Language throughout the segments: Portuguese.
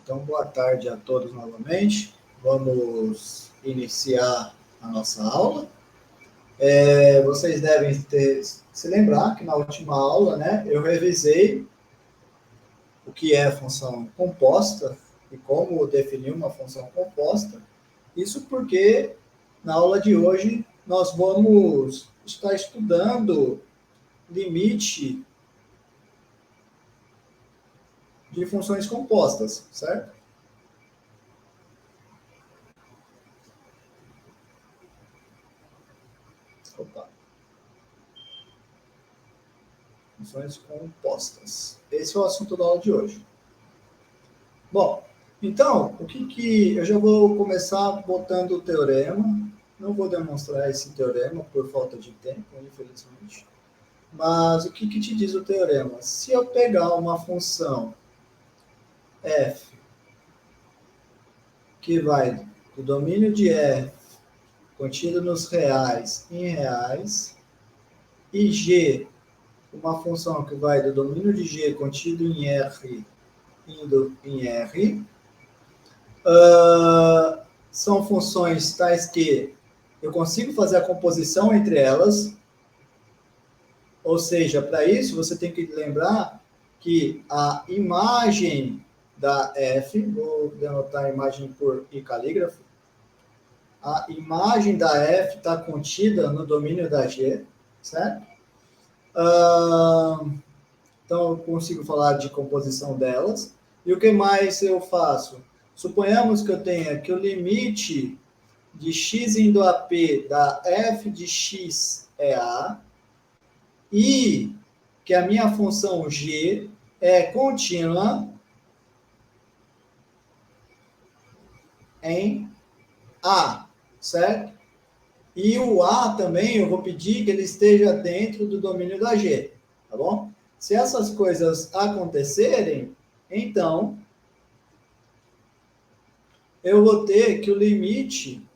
Então, boa tarde a todos novamente. Vamos iniciar a nossa aula. Vocês devem se lembrar que na última aula, né, eu revisei o que é função composta e como definir uma função composta. Isso porque na aula de hoje nós vamos estar estudando limite de funções compostas, certo? Opa. Funções compostas. Esse é o assunto da aula de hoje. Bom, então, eu já vou começar botando o teorema. Não vou demonstrar esse teorema por falta de tempo, infelizmente. Mas o que te diz o teorema? Se eu pegar uma função f que vai do domínio de f contido nos reais em reais e g, uma função que vai do domínio de g contido em r indo em R, são funções tais que eu consigo fazer a composição entre elas, ou seja, para isso você tem que lembrar que a imagem da f, vou denotar a imagem por I calígrafo, a imagem da f está contida no domínio da G, certo? Então, eu consigo falar de composição delas. E o que mais eu faço? Suponhamos que eu tenha que o limite de x indo a p da f de x é a e que a minha função g é contínua em a, certo? E o a também eu vou pedir que ele esteja dentro do domínio da g, tá bom? Se essas coisas acontecerem, então eu vou ter que o limite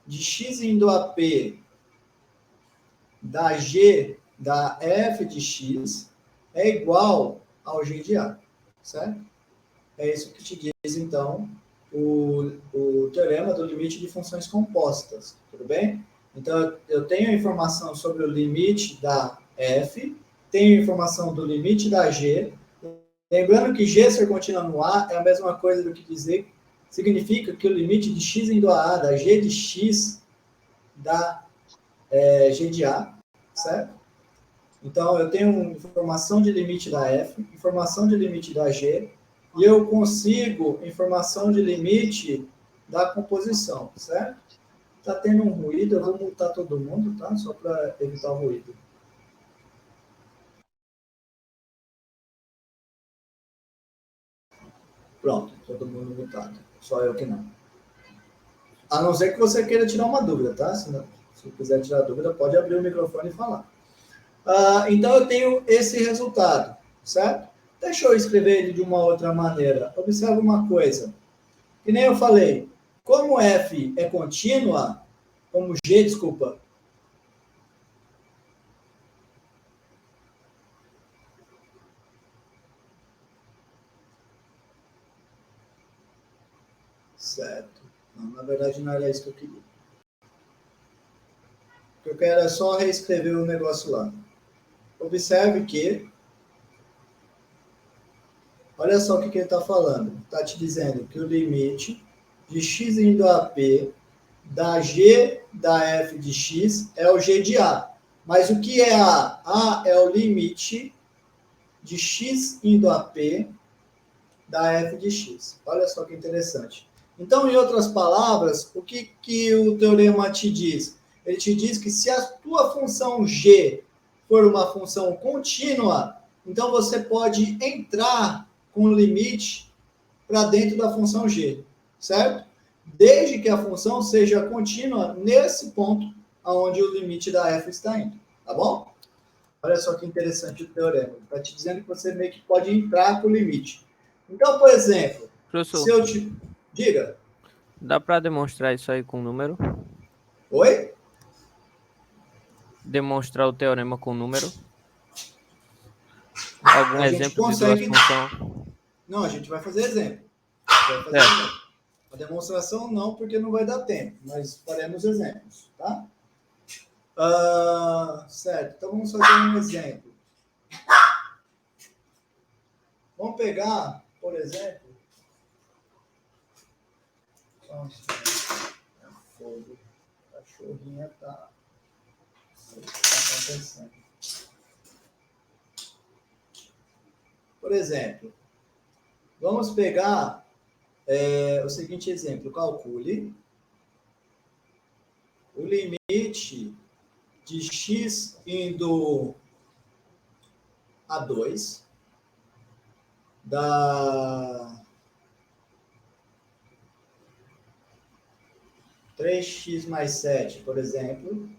de x indo a p da g da f de x é igual ao g de a, certo? É isso que te diz, então, o teorema do limite de funções compostas, tudo bem? Então, eu tenho informação sobre o limite da f, tenho informação do limite da g, lembrando que g ser contínua no a é a mesma coisa do que dizer, significa que o limite de x indo a da g de x dá g de a, certo? Então, eu tenho informação de limite da f, informação de limite da g, e eu consigo informação de limite da composição, certo? Está tendo um ruído, eu vou multar todo mundo, tá? Só para evitar o ruído. Pronto, todo mundo multado. Só eu que não. A não ser que você queira tirar uma dúvida, tá? Se quiser tirar dúvida, pode abrir o microfone e falar. Então, eu tenho esse resultado, certo? Deixa eu escrever ele de uma outra maneira. Observe uma coisa. Que nem eu falei, como f é contínua, como g, desculpa. Certo. Não, na verdade, não era isso que eu queria. O que eu quero é só reescrever o negócio lá. Observe que olha só o que ele está falando. Está te dizendo que o limite de x indo a p da g da f de x é o g de a. Mas o que é a? A é o limite de x indo a p da f de x. Olha só que interessante. Então, em outras palavras, o que o teorema te diz? Ele te diz que se a tua função g for uma função contínua, então você pode entrar com o limite para dentro da função g, certo? Desde que a função seja contínua nesse ponto onde o limite da f está indo, tá bom? Olha só que interessante o teorema. Está te dizendo que você meio que pode entrar com o limite. Então, por exemplo, Professor, se eu te... Diga. dá para demonstrar isso aí com número? Oi? Demonstrar o teorema com número? Algum A gente exemplo de duas consegue... funções? Não, a gente vai fazer exemplo. Vai fazer exemplo. A demonstração não, porque não vai dar tempo, mas faremos exemplos, tá? Certo, então vamos fazer um exemplo. Vamos pegar, por exemplo... Nossa, é fogo. A cachorrinha tá acontecendo. Por exemplo, vamos pegar o seguinte exemplo. Calcule o limite de x indo a 2 da 3x mais 7, por exemplo,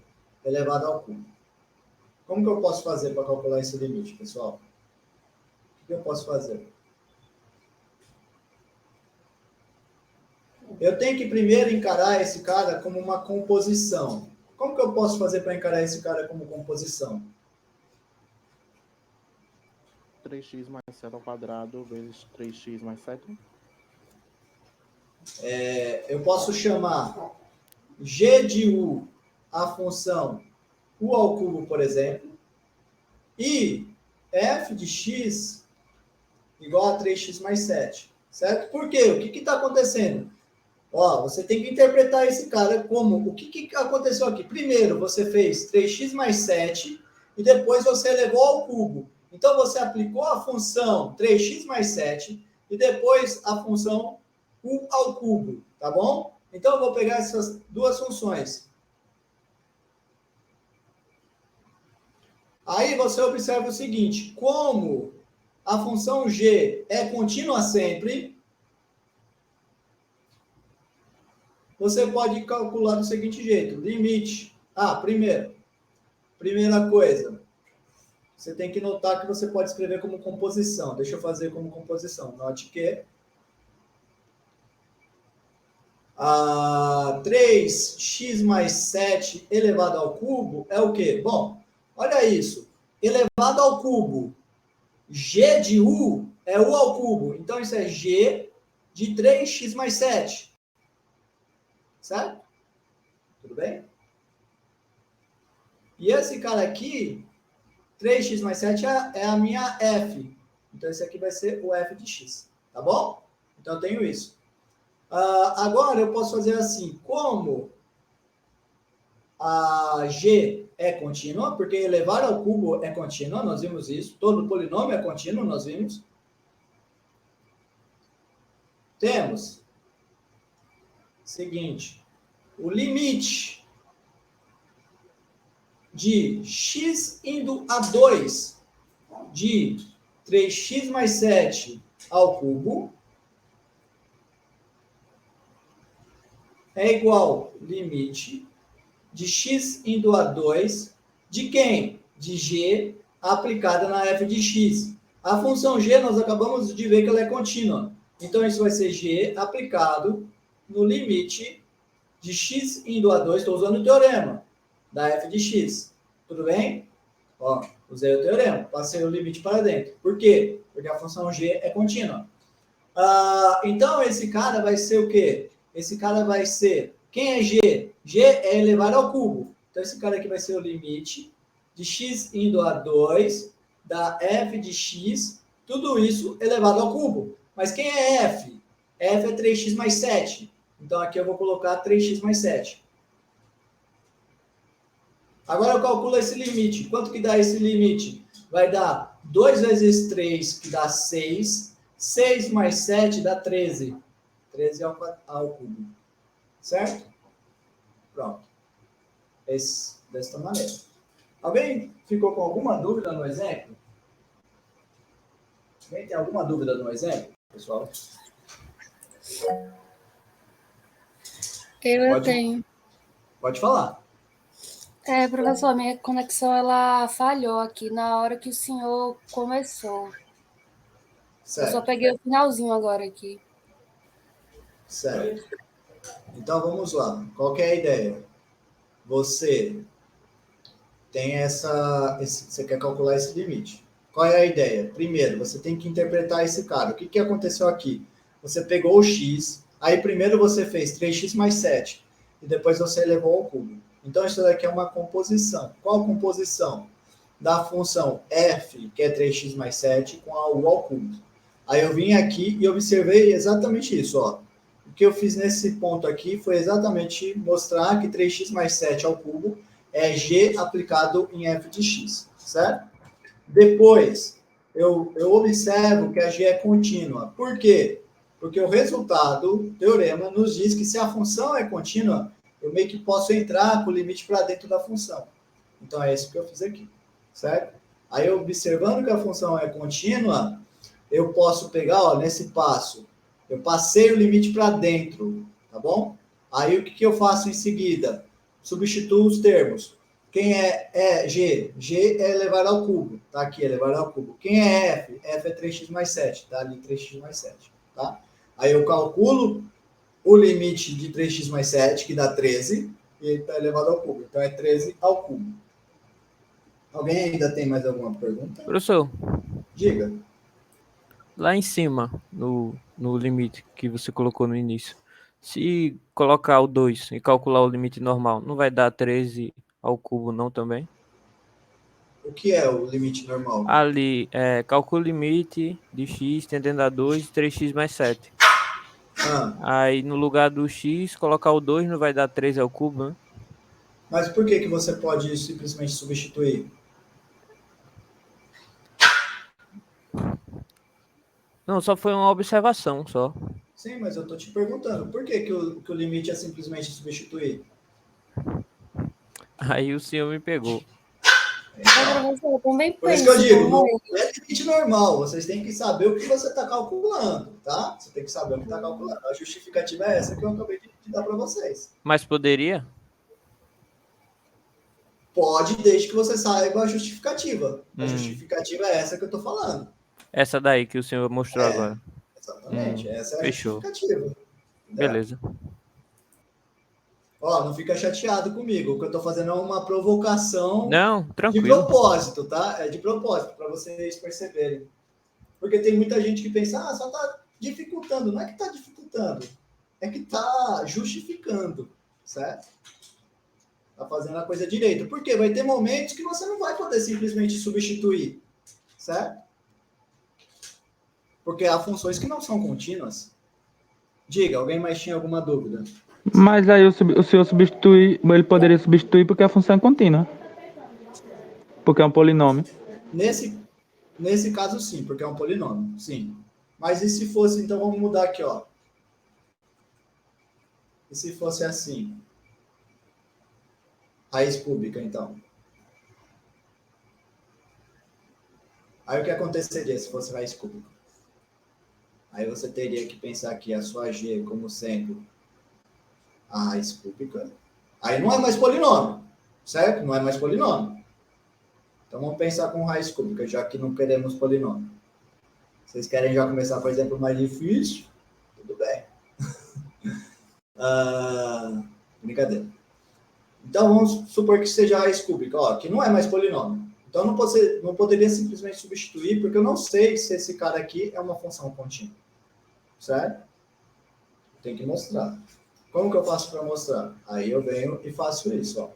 elevado ao cubo. Como que eu posso fazer para calcular esse limite, pessoal? O que eu posso fazer? Eu tenho que primeiro encarar esse cara como uma composição. Como que eu posso fazer para encarar esse cara como composição? 3x mais 7 ao quadrado vezes 3x mais 7. Eu posso chamar g de u a função u ao cubo, por exemplo, e f de x igual a 3x mais 7, certo? Por quê? O que está acontecendo? Ó, você tem que interpretar esse cara como... O que aconteceu aqui? Primeiro, você fez 3x mais 7 e depois você elevou ao cubo. Então, você aplicou a função 3x mais 7 e depois a função u ao cubo, tá bom? Então, eu vou pegar essas duas funções. Aí, você observa o seguinte, como a função g é contínua sempre, você pode calcular do seguinte jeito, limite. Primeira coisa, você tem que notar que você pode escrever como composição. Deixa eu fazer como composição. Note que 3x mais 7 elevado ao cubo é o quê? Bom, olha isso. Elevado ao cubo, g de u é u ao cubo. Então, isso é g de 3x mais 7. Certo? Tudo bem? E esse cara aqui, 3x mais 7 é a minha f. Então, esse aqui vai ser o f de x. Tá bom? Então, eu tenho isso. Agora, eu posso fazer assim. Como a g é contínua, porque elevar ao cubo é contínua, nós vimos isso. Todo polinômio é contínuo, nós vimos. Temos seguinte. O limite de x indo a 2 de 3x mais 7 ao cubo é igual limite de x indo a 2 de quem? De g aplicada na f de x. A função g, nós acabamos de ver que ela é contínua. Então, isso vai ser g aplicado no limite de x indo a 2, estou usando o teorema da f de x. Tudo bem? Ó, usei o teorema, passei o limite para dentro. Por quê? Porque a função g é contínua. Então, esse cara vai ser o quê? Esse cara vai ser... Quem é g? G é elevado ao cubo. Então, esse cara aqui vai ser o limite de x indo a 2 da f de x, tudo isso elevado ao cubo. Mas quem é f? F é 3x mais 7. Então, aqui eu vou colocar 3x mais 7. Agora eu calculo esse limite. Quanto que dá esse limite? Vai dar 2 vezes 3, que dá 6. 6 mais 7 dá 13. 13 ao cubo. Certo? Pronto. Desta maneira. Alguém ficou com alguma dúvida no exemplo? Alguém tem alguma dúvida no exemplo, pessoal? Eu tenho. Pode falar. Professor, minha conexão ela falhou aqui na hora que o senhor começou. Certo. Eu só peguei o finalzinho agora aqui. Certo. Então, vamos lá. Qual que é a ideia? Você tem você quer calcular esse limite. Qual é a ideia? Primeiro, você tem que interpretar esse cara. O que aconteceu aqui? Você pegou o x, aí primeiro você fez 3x mais 7, e depois você elevou ao cubo. Então, isso daqui é uma composição. Qual composição? Da função f, que é 3x mais 7, com a u ao cubo. Aí eu vim aqui e observei exatamente isso, ó. O que eu fiz nesse ponto aqui foi exatamente mostrar que 3x mais 7 ao cubo é g aplicado em f de x, certo? Depois, eu observo que a g é contínua. Por quê? Porque o resultado do teorema nos diz que se a função é contínua, eu meio que posso entrar com o limite para dentro da função. Então, é isso que eu fiz aqui, certo? Aí, observando que a função é contínua, eu posso pegar, ó, nesse passo, eu passei o limite para dentro, tá bom? Aí, o que eu faço em seguida? Substituo os termos. Quem é G? G é elevado ao cubo, tá aqui, elevado ao cubo. Quem é F? F é 3x mais 7, tá ali 3x mais 7, tá? Aí eu calculo o limite de 3x mais 7, que dá 13, e ele está elevado ao cubo. Então, é 13 ao cubo. Alguém ainda tem mais alguma pergunta? Professor, Diga. lá em cima, no limite que você colocou no início, se colocar o 2 e calcular o limite normal, não vai dar 13 ao cubo não também? O que é o limite normal? Ali, calcula o limite de x tendendo a 2 e 3x mais 7. Ah, Aí, no lugar do x, colocar o 2 não vai dar 13 ao cubo, né? mas por que você pode simplesmente substituir? Não, só foi uma observação, só. Sim, mas eu estou te perguntando, por que o limite é simplesmente substituir? Aí o senhor me pegou. Professor, eu também Por isso que eu penso digo, como não ele. é limite normal, vocês têm que saber o que você está calculando, tá? Você tem que saber o que está calculando. A justificativa é essa que eu acabei de dar para vocês. Mas poderia? Pode, desde que você saiba a justificativa. A justificativa é essa que eu estou falando. Essa daí que o senhor mostrou agora. Exatamente, essa é a Fechou. justificativa. Entendeu? Beleza. Ó, não fica chateado comigo, o que eu estou fazendo é uma provocação Não, de tranquilo. propósito, tá? É de propósito, para vocês perceberem. Porque tem muita gente que pensa, só está dificultando. Não é que está dificultando, é que está justificando, certo? Está fazendo a coisa direito. Porque vai ter momentos que você não vai poder simplesmente substituir, certo? Porque há funções que não são contínuas. Diga, alguém mais tinha alguma dúvida? Mas aí o senhor substitui, ele poderia substituir porque a função é contínua. Porque é um polinômio. Nesse caso, sim, porque é um polinômio, sim. Mas e se fosse, então vamos mudar aqui, ó. E se fosse assim? Raiz cúbica, então. Aí o que aconteceria se fosse raiz cúbica? Aí você teria que pensar aqui a sua g como sendo a raiz cúbica. Aí não é mais polinômio, certo? Não é mais polinômio. Então vamos pensar com raiz cúbica, já que não queremos polinômio. Vocês querem já começar, por exemplo, mais difícil? Tudo bem. Brincadeira. Então vamos supor que seja a raiz cúbica, ó, que não é mais polinômio. Então não poderia simplesmente substituir, porque eu não sei se esse cara aqui é uma função contínua. Certo? Tem que mostrar. Como que eu faço para mostrar? Aí eu venho e faço isso,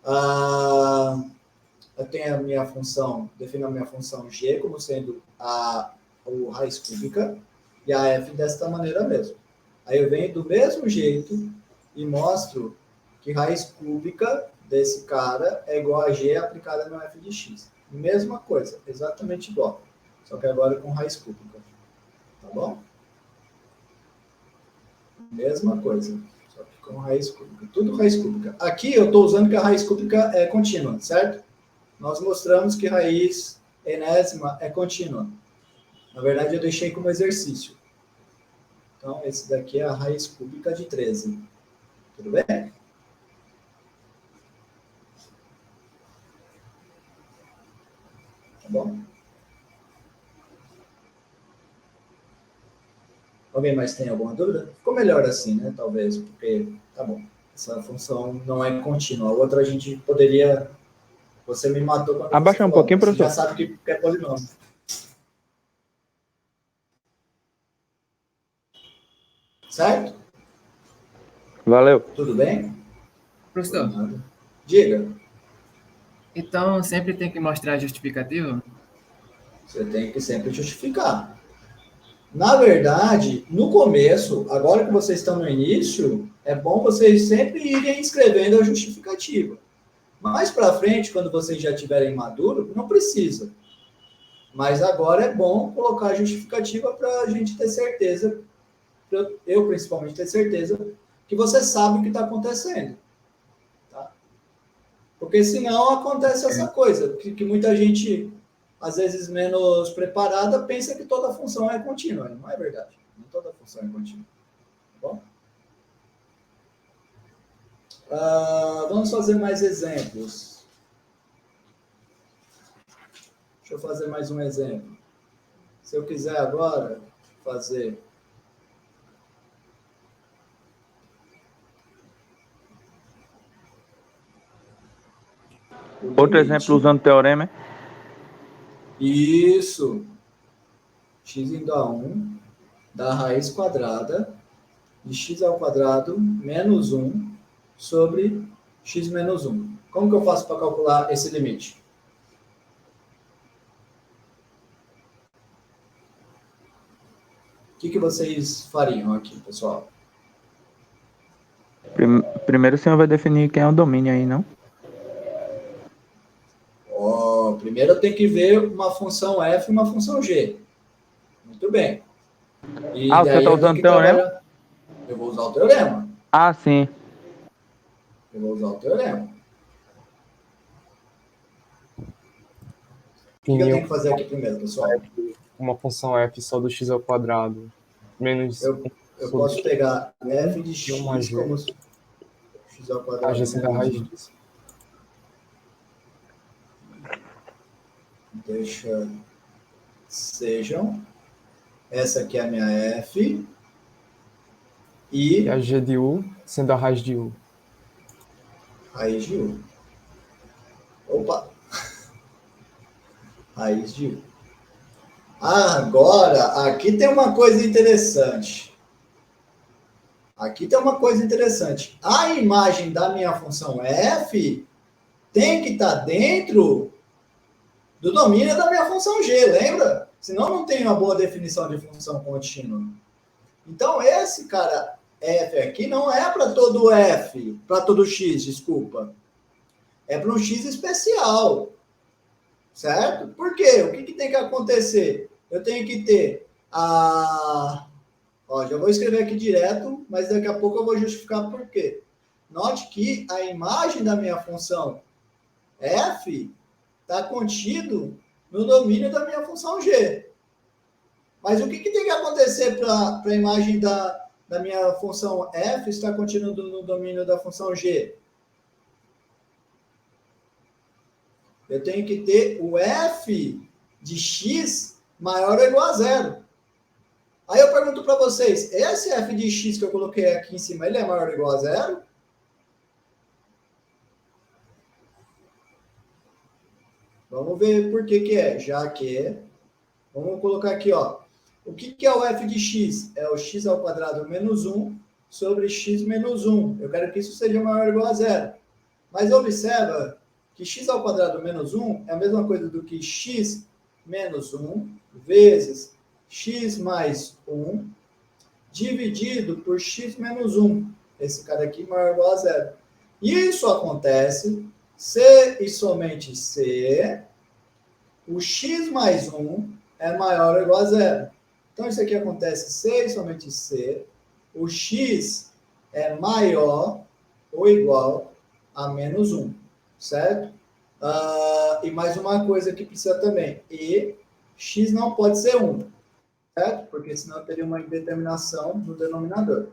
ó. Eu tenho a minha função, defino a minha função g como sendo o raiz cúbica e a f desta maneira mesmo. Aí eu venho do mesmo jeito e mostro que raiz cúbica desse cara é igual a g aplicada no f de x. Mesma coisa, exatamente igual. Só que agora com raiz cúbica. Tá bom? Mesma coisa. Só que com raiz cúbica. Tudo raiz cúbica. Aqui eu estou usando que a raiz cúbica é contínua, certo? Nós mostramos que raiz enésima é contínua. Na verdade, eu deixei como exercício. Então, esse daqui é a raiz cúbica de 13. Tudo bem? Tá bom? Alguém mais tem alguma dúvida? Ficou melhor assim, né? Talvez, porque, tá bom, essa função não é contínua. A outra a gente poderia Você me matou quando Abaixa você um falou, pouquinho, você já professor. sabe que é polinômio. Certo? Valeu. Tudo bem? Professor, Nada. Diga. então sempre tem que mostrar a justificativa? Você tem que sempre justificar. Na verdade, no começo, agora que vocês estão no início, é bom vocês sempre irem escrevendo a justificativa. Mais para frente, quando vocês já estiverem maduro, não precisa. Mas agora é bom colocar a justificativa para a gente ter certeza, pra eu principalmente ter certeza, que você sabe o que está acontecendo. Tá? Porque senão acontece essa coisa, que muita gente, às vezes menos preparada, pensa que toda função é contínua. Não é verdade. Não toda função é contínua. Tá bom? Vamos fazer mais exemplos. Deixa eu fazer mais um exemplo. Se eu quiser agora fazer... Outro exemplo usando teorema. Isso. X indo a 1 da raiz quadrada de x ao quadrado menos 1 sobre x menos 1. Como que eu faço para calcular esse limite? O que vocês fariam aqui, pessoal? Primeiro o senhor vai definir quem é o domínio aí, não? Primeiro eu tenho que ver uma função f e uma função g. Muito bem. E Ah, o senhor daí está eu tenho usando que teorema? trabalhar. Eu vou usar o teorema. Ah, sim. Eu vou usar o teorema. O que eu tenho que fazer aqui primeiro, pessoal? Uma função f só do x ao quadrado menos Eu posso pegar f de x uma g. como x ao quadrado. adjacente da raiz disso. Deixa sejam. Essa aqui é a minha f. E a g de u sendo a raiz de u. Raiz de u. Opa! Raiz de u. Agora, aqui tem uma coisa interessante. Aqui tem uma coisa interessante. A imagem da minha função f tem que estar dentro do domínio da minha função g, lembra? Senão não tem uma boa definição de função contínua. Então, esse cara f aqui não é para todo f, para todo x, desculpa. É para um x especial. Certo? Por quê? O que tem que acontecer? Eu tenho que ter a... já vou escrever aqui direto, mas daqui a pouco eu vou justificar por quê. Note que a imagem da minha função f está contido no domínio da minha função g. Mas o que tem que acontecer para a imagem da minha função f estar contida no domínio da função g? Eu tenho que ter o f de x maior ou igual a zero. Aí eu pergunto para vocês, esse f de x que eu coloquei aqui em cima, ele é maior ou igual a zero? Vamos ver por que é. Já que é. Vamos colocar aqui, ó. O que é o f de x? É o x ao quadrado menos 1 sobre x menos 1. Eu quero que isso seja maior ou igual a zero. Mas observa que x ao quadrado menos 1 é a mesma coisa do que x menos 1 vezes x mais 1 dividido por x menos 1. Esse cara aqui maior ou igual a zero. Isso acontece se e somente se o x mais 1 é maior ou igual a zero. Então, isso aqui acontece se e somente se o x é maior ou igual a menos 1. Certo? E mais uma coisa que precisa também. E x não pode ser 1. Certo? Porque senão teria uma indeterminação no denominador.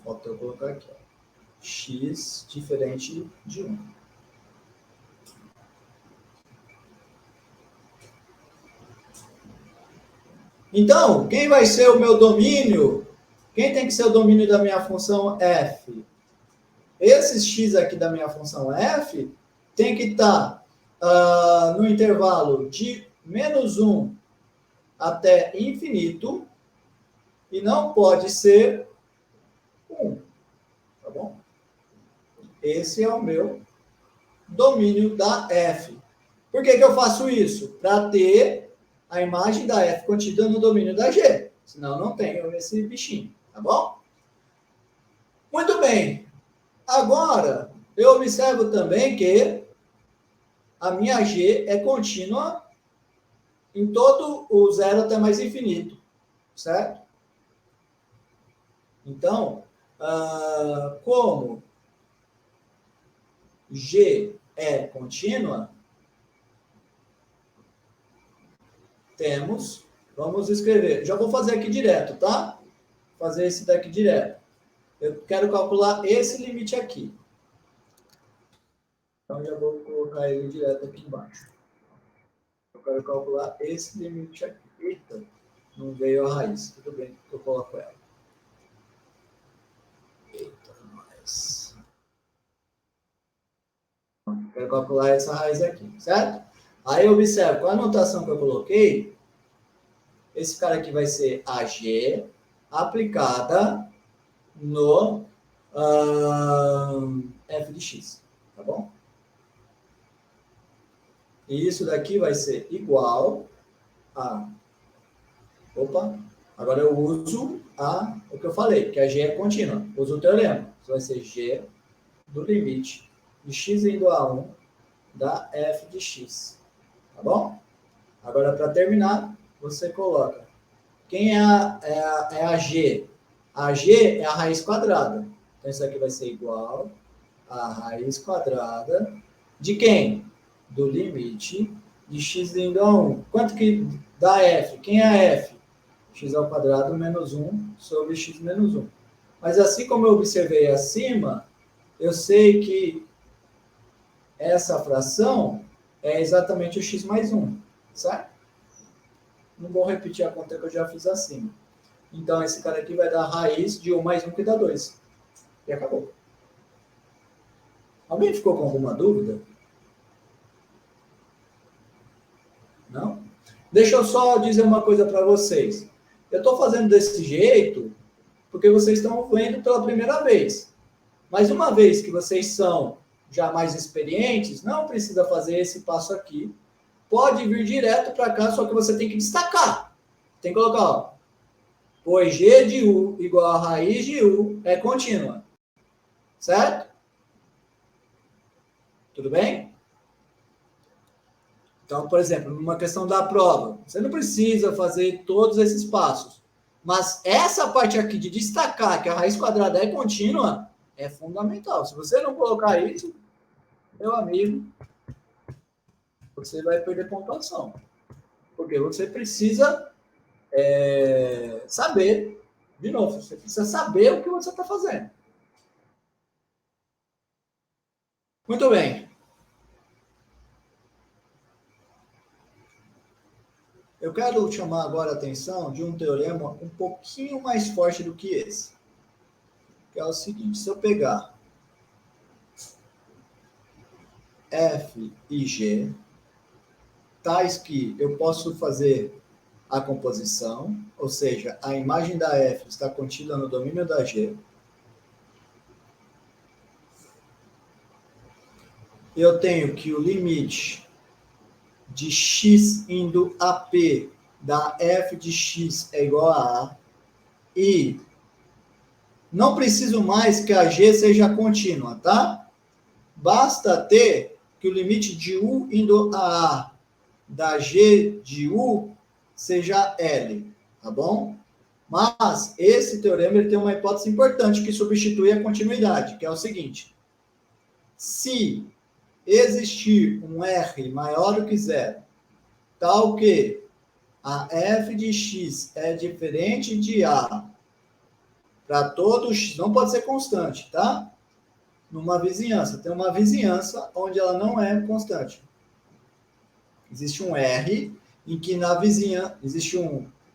Falta eu colocar aqui. Ó. X diferente de 1. Então, quem vai ser o meu domínio? Quem tem que ser o domínio da minha função f? esse x aqui da minha função f tem que estar no intervalo de -1 até infinito e não pode ser 1. Tá bom? Esse é o meu domínio da f. Por que eu faço isso? Para ter a imagem da f contida no domínio da g. Senão não tenho esse bichinho. Tá bom? Muito bem. Agora, eu observo também que a minha g é contínua em todo o 0 até mais infinito. Certo? Então, como g é contínua, vamos escrever. Já vou fazer aqui direto, tá? Fazer esse daqui direto. Eu quero calcular esse limite aqui. Então, já vou colocar ele direto aqui embaixo. Eu quero calcular esse limite aqui. Eita, não veio a raiz. Tudo bem, eu coloco ela. Eita, mais. Quero calcular essa raiz aqui, certo? Aí, observe, com a notação que eu coloquei, esse cara aqui vai ser a g aplicada no f de x, tá bom? E isso daqui vai ser igual a... Opa! Agora eu uso o que eu falei, que a g é contínua. Uso o teorema. Isso vai ser g do limite de x indo a 1 da f de x. Tá bom? Agora, para terminar, você coloca. Quem é a g? A g é a raiz quadrada. Então, isso aqui vai ser igual a raiz quadrada de quem? Do limite de x indo a 1. Quanto que dá f? Quem é a f? X ao quadrado menos 1 sobre x menos 1. Mas assim como eu observei acima, eu sei que essa fração é exatamente o x mais 1, certo? Não vou repetir a conta que eu já fiz acima. Então, esse cara aqui vai dar a raiz de 1 mais 1, que dá 2. E acabou. Alguém ficou com alguma dúvida? Não? Deixa eu só dizer uma coisa para vocês. Eu estou fazendo desse jeito porque vocês estão vendo pela primeira vez. Mas uma vez que vocês são já mais experientes, não precisa fazer esse passo aqui. Pode vir direto para cá, só que você tem que destacar. Tem que colocar, ó, pois g de u igual a raiz de u é contínua. Certo? Tudo bem? Então, por exemplo, numa questão da prova, você não precisa fazer todos esses passos. Mas essa parte aqui de destacar que a raiz quadrada é contínua é fundamental. Se você não colocar isso, meu amigo, você vai perder pontuação. Porque você precisa saber, de novo, você precisa saber o que você está fazendo. Muito bem. Eu quero chamar agora a atenção de um teorema um pouquinho mais forte do que esse. Que é o seguinte, se eu pegar f e g, tais que eu posso fazer a composição, ou seja, a imagem da f está contida no domínio da g. Eu tenho que o limite de x indo a p da f de x é igual a A. E não preciso mais que a g seja contínua, tá? Basta ter que o limite de u indo a A da g de u seja L, tá bom? Mas esse teorema ele tem uma hipótese importante que substitui a continuidade, que é o seguinte. Se existir um R maior do que zero, tal que a f de x é diferente de A para todo x, não pode ser constante, tá? Numa vizinhança. Tem uma vizinhança onde ela não é constante. Existe um R em que na vizinhança existe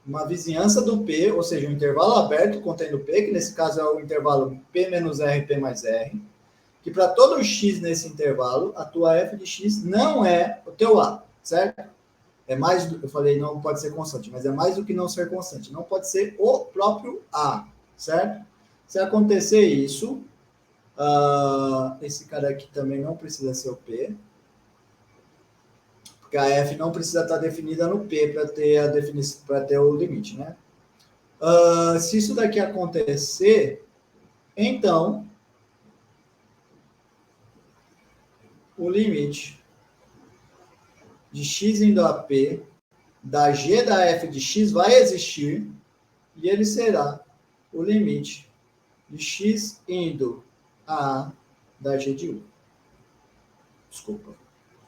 uma vizinhança do P, ou seja, um intervalo aberto contendo P, que nesse caso é o intervalo P menos R, P mais R. que para todo x nesse intervalo, a tua f de x não é o teu a, certo? É mais do, eu falei não pode ser constante, mas é mais do que não ser constante. Não pode ser o próprio a, certo? Se acontecer isso, esse cara aqui também não precisa ser o P, porque a f não precisa estar definida no P para ter a definição, para ter o limite, né? Se isso daqui acontecer, então o limite de x indo a P da g da f de x vai existir e ele será o limite de x indo a A da g de U. Desculpa.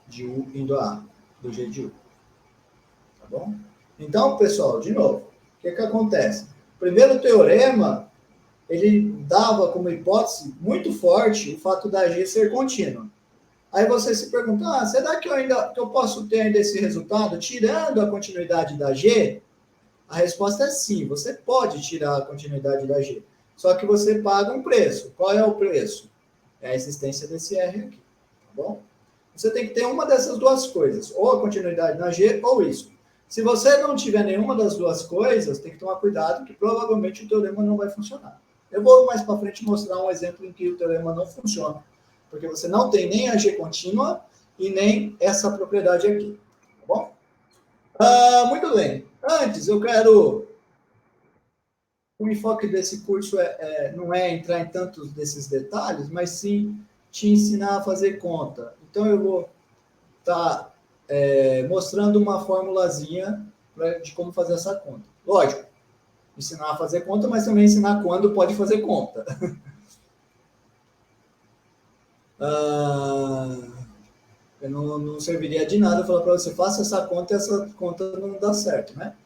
De U indo a A do g de U. Tá bom? Então, pessoal, de novo, o que acontece? O primeiro teorema, ele dava como hipótese muito forte o fato da g ser contínua. Aí você se pergunta, será que eu posso ter ainda esse resultado tirando a continuidade da G? A resposta é sim, você pode tirar a continuidade da G. Só que você paga um preço. Qual é o preço? É a existência desse R aqui, tá bom? Você tem que ter uma dessas duas coisas, ou a continuidade na G, ou isso. Se você não tiver nenhuma das duas coisas, tem que tomar cuidado, que provavelmente o teorema não vai funcionar. Eu vou mais para frente mostrar um exemplo em que o teorema não funciona. Porque você não tem nem a G contínua e nem essa propriedade aqui. Tá bom? Muito bem. Antes, eu quero... O enfoque desse curso não é entrar em tantos desses detalhes, mas sim te ensinar a fazer conta. Então, eu vou estar mostrando uma formulazinha de como fazer essa conta. Lógico, ensinar a fazer conta, mas também ensinar quando pode fazer conta. Não serviria de nada falar para você, faça essa conta e essa conta não dá certo, né?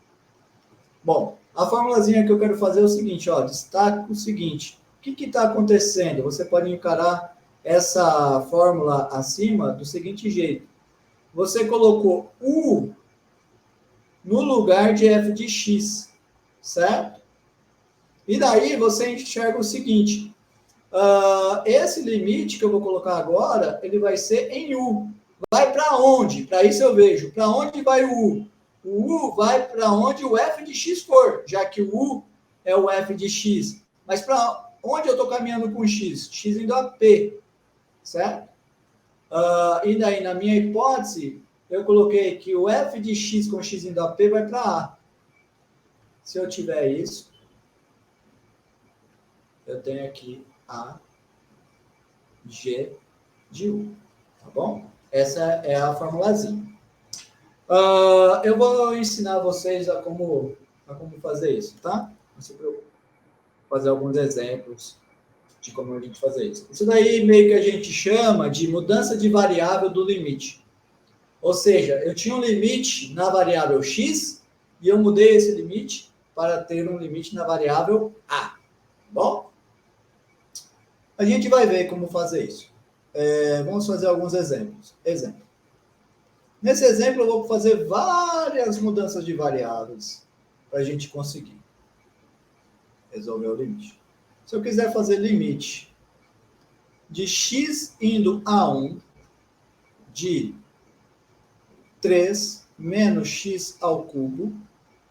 Bom, a formulazinha que eu quero fazer é o seguinte, ó, destaque o seguinte, o que está acontecendo? Você pode encarar essa fórmula acima do seguinte jeito, você colocou U no lugar de f de x, certo? E daí você enxerga o seguinte, esse limite que eu vou colocar agora, ele vai ser em U. Vai para onde? Para isso eu vejo. Para onde vai o U? O U vai para onde o f de x for, já que o U é o f de x. Mas para onde eu estou caminhando com x? X indo a P, certo? E daí, na minha hipótese, eu coloquei que o f de x com x indo a P vai para A. Se eu tiver isso, eu tenho aqui A, G de U, tá bom? Essa é a formulazinha. Eu vou ensinar vocês a como fazer isso, tá? Não se preocupe. Vou fazer alguns exemplos de como a gente fazer isso. Isso daí meio que a gente chama de mudança de variável do limite. Ou seja, eu tinha um limite na variável x e eu mudei esse limite para ter um limite na variável a. Tá bom? A gente vai ver como fazer isso. Vamos fazer alguns exemplos. Nesse exemplo, eu vou fazer várias mudanças de variáveis para a gente conseguir resolver o limite. Se eu quiser fazer limite de x indo a 1 de 3 menos x ao cubo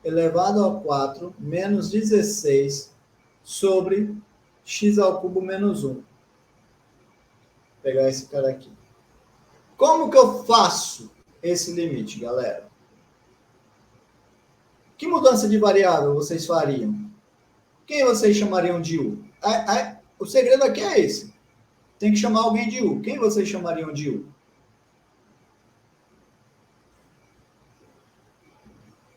elevado a 4 menos 16 sobre x ao cubo menos 1. Vou pegar esse cara aqui. Como que eu faço esse limite, galera? Que mudança de variável vocês fariam? Quem vocês chamariam de U? O segredo aqui é esse. Tem que chamar alguém de U. Quem vocês chamariam de U?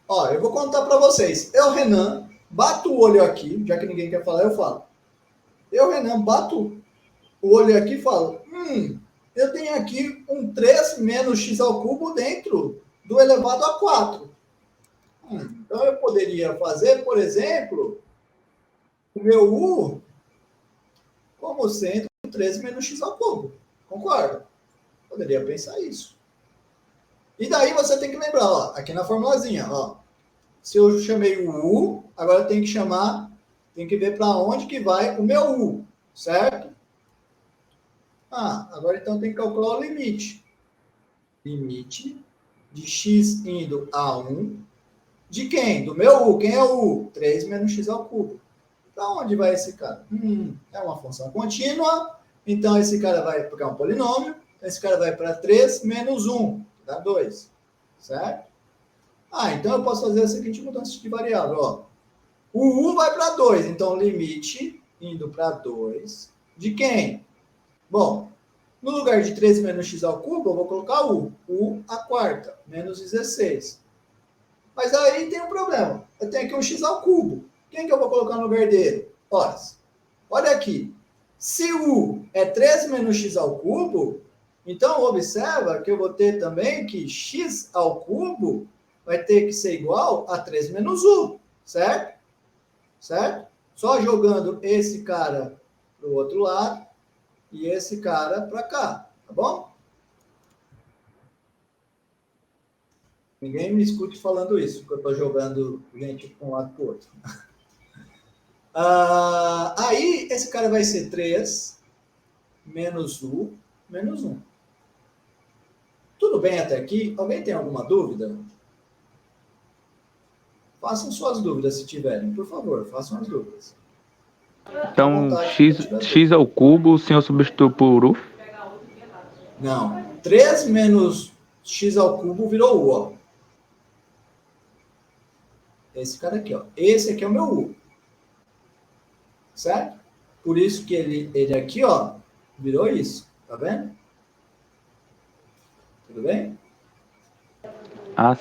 Ó, eu vou contar para vocês. Eu, Renan, bato o olho aqui, já que ninguém quer falar, eu falo. Eu, Renan, bato o olho aqui e falo, eu tenho aqui um 3 menos x ao cubo dentro do elevado a 4. Então, eu poderia fazer, por exemplo, o meu U como sendo 3 menos x ao cubo. Concorda? Poderia pensar isso. E daí você tem que lembrar, ó, aqui na formulazinha, ó, se eu chamei o U, agora tem que ver para onde que vai o meu U, certo? Agora então tem que calcular o limite. Limite de x indo a 1. De quem? Do meu u. Quem é o u? 3 menos x ao cubo. Para onde vai esse cara? É uma função contínua. Então esse cara vai, porque é um polinômio, esse cara vai para 3 menos 1, dá 2. Certo? Então eu posso fazer a seguinte mudança de variável. Ó. O u vai para 2, então limite indo para 2. De quem? Bom, no lugar de 3 menos x ao cubo, eu vou colocar u. U à quarta, menos 16. Mas aí tem um problema. Eu tenho aqui um x ao cubo. Quem que eu vou colocar no lugar dele? Olha aqui. Se u é 3 menos x ao cubo, então observa que eu vou ter também que x ao cubo vai ter que ser igual a 3 menos u. Certo? Certo? Só jogando esse cara para o outro lado e esse cara para cá. Tá bom? Ninguém me escute falando isso, porque eu estou jogando gente para um lado para o outro. Aí, esse cara vai ser 3 menos u menos 1. Tudo bem até aqui? Alguém tem alguma dúvida? Façam suas dúvidas se tiverem. Por favor, façam as dúvidas. Então, x ao cubo, o senhor substitui por u? Não. 3 menos x ao cubo virou u, ó. Esse cara aqui, ó. Esse aqui é o meu u. Certo? Por isso que ele aqui, ó, virou isso. Tá vendo? Tudo bem?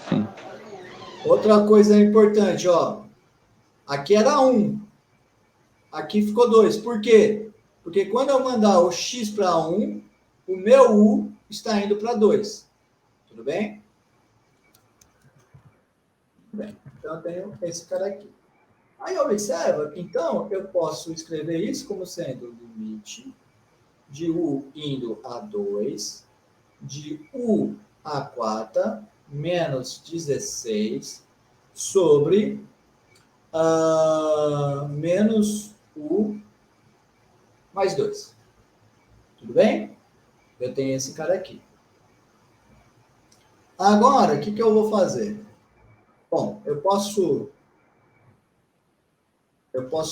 Sim. Outra coisa importante, ó. Aqui era 1. Aqui ficou 2. Por quê? Porque quando eu mandar o x para 1, o meu u está indo para 2. Tudo bem? Bem, então eu tenho esse cara aqui. Aí observa, então, eu posso escrever isso como sendo limite de u indo a 2, de u à quarta, menos 16, sobre menos u mais 2. Tudo bem? Eu tenho esse cara aqui. Agora, o que eu vou fazer? Bom, eu posso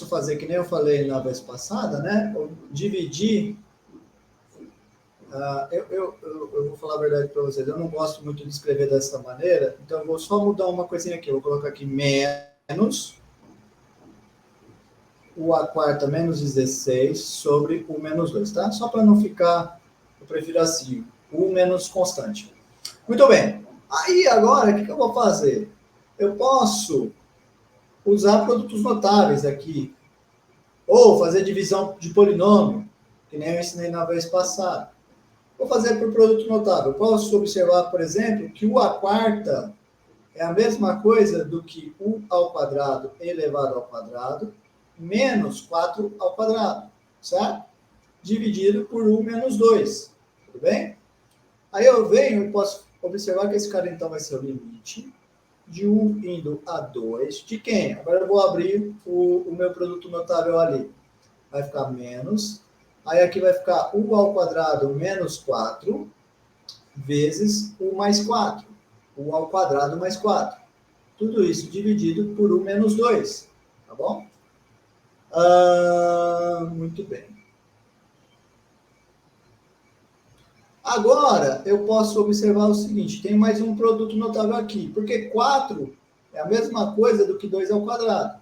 fazer que nem eu falei na vez passada, né? Eu dividir. Eu vou falar a verdade para vocês. Eu não gosto muito de escrever dessa maneira, então eu vou só mudar uma coisinha aqui. Eu vou colocar aqui menos u à quarta menos 16 sobre u menos 2, tá? Só para não ficar, eu prefiro assim, u menos constante. Muito bem. Aí, agora, o que eu vou fazer? Eu posso usar produtos notáveis aqui, ou fazer divisão de polinômio, que nem eu ensinei na vez passada. Vou fazer por produto notável. Posso observar, por exemplo, que u à quarta é a mesma coisa do que u ao quadrado elevado ao quadrado, menos 4 ao quadrado, certo? Dividido por u menos 2, tudo bem? Aí eu posso observar que esse cara então vai ser o limite de u indo a 2, de quem? Agora eu vou abrir o meu produto notável ali. Vai ficar menos, aí aqui vai ficar u ao quadrado menos 4, vezes u mais 4. U ao quadrado mais 4. Tudo isso dividido por u menos 2, tá bom? Muito bem. Agora, eu posso observar o seguinte, tem mais um produto notável aqui, porque 4 é a mesma coisa do que 2 ao quadrado.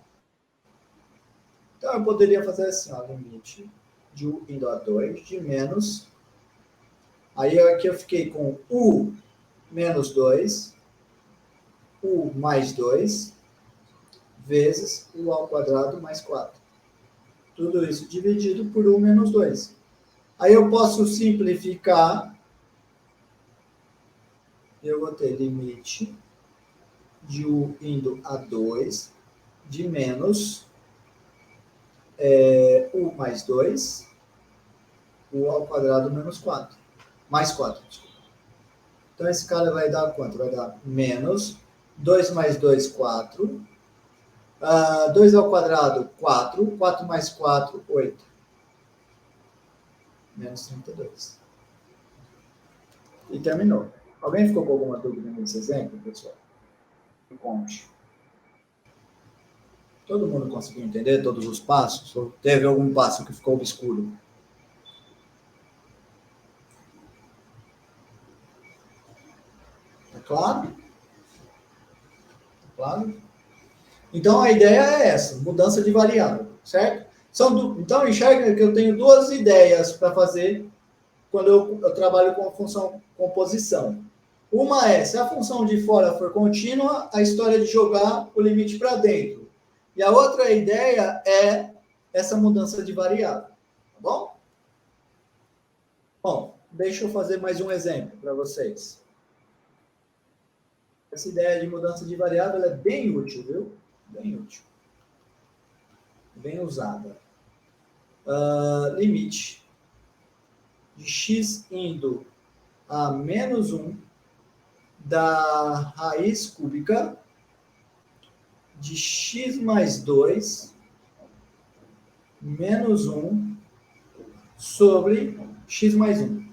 Então, eu poderia fazer assim, ó, limite de u indo a 2, de menos, aí aqui eu fiquei com u menos 2, u mais 2, vezes u ao quadrado mais 4. Tudo isso dividido por u menos 2. Aí eu posso simplificar. Eu vou ter limite de u indo a 2, de menos u mais 2, u ao quadrado menos 4. Mais 4, desculpa. Então, esse cara vai dar quanto? Vai dar menos 2 mais 2, 4. 2 ao quadrado, 4. 4 mais 4, 8. menos 32. E terminou. Alguém ficou com alguma dúvida nesse exemplo, pessoal? Me conte. Todo mundo conseguiu entender todos os passos? Ou teve algum passo que ficou obscuro? Tá claro? Tá claro? Então, a ideia é essa, mudança de variável, certo? Então, enxerga que eu tenho duas ideias para fazer quando eu trabalho com a função composição. Uma é, se a função de fora for contínua, a história de jogar o limite para dentro. E a outra ideia é essa mudança de variável. Tá bom? Bom, deixa eu fazer mais um exemplo para vocês. Essa ideia de mudança de variável é bem útil, viu? Bem útil. Bem usada. Limite de x indo a menos 1 da raiz cúbica de x mais 2 menos 1 sobre x mais 1.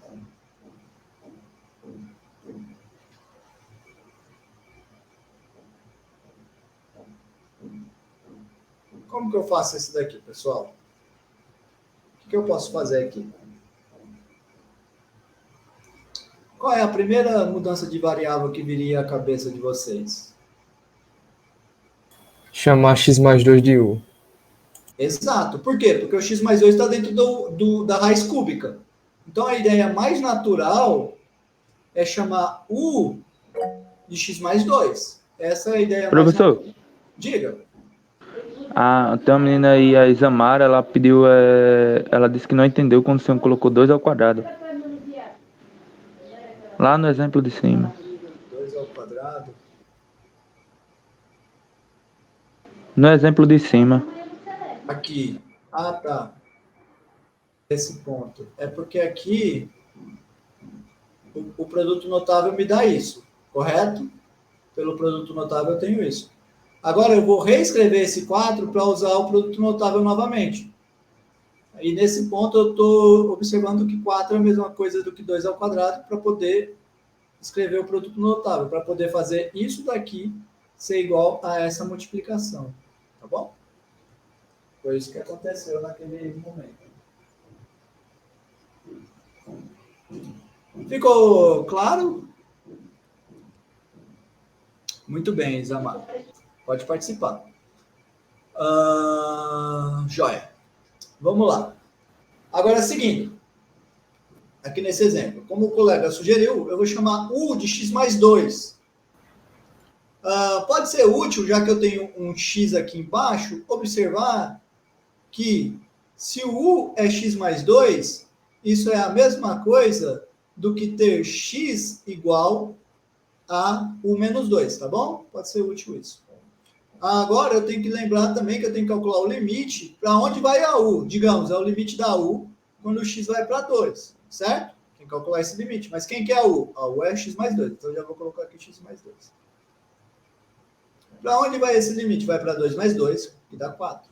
Como que eu faço isso daqui, pessoal? O que eu posso fazer aqui? Qual é a primeira mudança de variável que viria à cabeça de vocês? Chamar x mais 2 de u. Exato. Por quê? Porque o x mais 2 está dentro da raiz cúbica. Então, a ideia mais natural é chamar u de x mais 2. Essa é a ideia mais natural. Professor, Diga. tem uma menina aí, a Isamara, ela pediu, ela disse que não entendeu quando o senhor colocou 2 ao quadrado. Lá no exemplo de cima. 2 ao quadrado. No exemplo de cima. Aqui. Ah, tá. Esse ponto. É porque aqui o produto notável me dá isso, correto? Pelo produto notável eu tenho isso. Agora eu vou reescrever esse 4 para usar o produto notável novamente. E nesse ponto eu estou observando que 4 é a mesma coisa do que 2 ao quadrado para poder escrever o produto notável, para poder fazer isso daqui ser igual a essa multiplicação. Tá bom? Foi isso que aconteceu naquele momento. Ficou claro? Muito bem, Isamar. Pode participar. Joia. Vamos lá. Agora, seguindo. Aqui nesse exemplo. Como o colega sugeriu, eu vou chamar u de x mais 2. Pode ser útil, já que eu tenho um x aqui embaixo, observar que se o u é x mais 2, isso é a mesma coisa do que ter x igual a u menos 2, tá bom? Pode ser útil isso. Agora eu tenho que lembrar também que eu tenho que calcular o limite para onde vai a u. Digamos, é o limite da u quando o x vai para 2, certo? Tem que calcular esse limite. Mas quem que é a u? A u é x mais 2. Então eu já vou colocar aqui x mais 2. Para onde vai esse limite? Vai para 2 mais 2, que dá 4.